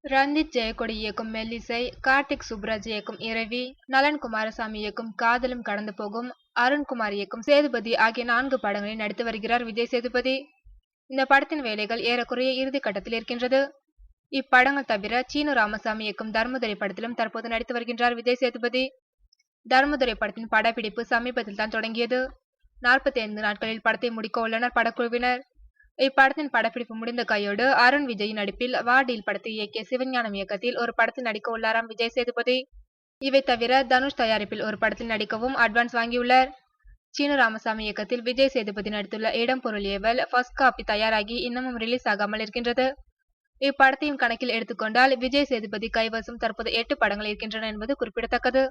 ரஞ்சித் ஜெயக்கொடி இயக்கும் மெல்லிசை, கார்த்திக் சுப்புராஜ் இயக்கும் இரவி, நலன் குமாரசாமி இயக்கும் காதலும் கடந்து போகும், அருண்குமார் இயக்கும் சேதுபதி ஆகிய 4 படங்களில் நடித்து வருகிறார் விஜய் சேதுபதி. இந்த படத்தின் வேலைகள் ஏறக்குறைய இறுதி கட்டத்தில் இருக்கின்றது. இப்படங்கள் தவிர சீனு ராமசாமி இயக்கும் தர்மதுரை படத்திலும் தற்போது நடித்து வருகின்றார் விஜய் சேதுபதி. தர்மதுரை படத்தின் படப்பிடிப்பு சமீபத்தில் தான் தொடங்கியது. 45 நாட்களில் படத்தை முடிக்க உள்ளனர் படக்குழுவினர். இப்படத்தின் படப்பிடிப்பு முடிந்த கையோடு அருண் விஜய் நடிப்பில் வா டீல் படத்தை இயக்கிய சிவஞானம் இயக்கத்தில் ஒரு படத்தில் நடிக்க உள்ளாராம் விஜய் சேதுபதி. இவை தவிர தனுஷ் தயாரிப்பில் ஒரு படத்தில் நடிக்கவும் அட்வான்ஸ் வாங்கியுள்ளார். சீனு ராமசாமி இயக்கத்தில் விஜய் சேதுபதி நடித்துள்ள இடம் பொருள் ஏவல் ஃபர்ஸ்ட் காப்பி தயாராகி இன்னமும் ரிலீஸ் ஆகாமல் இருக்கின்றது. இப்படத்தையும் கணக்கில் எடுத்துக்கொண்டால் விஜய் சேதுபதி கைவசம் தற்போது 8 படங்கள் இருக்கின்றன என்பது குறிப்பிடத்தக்கது.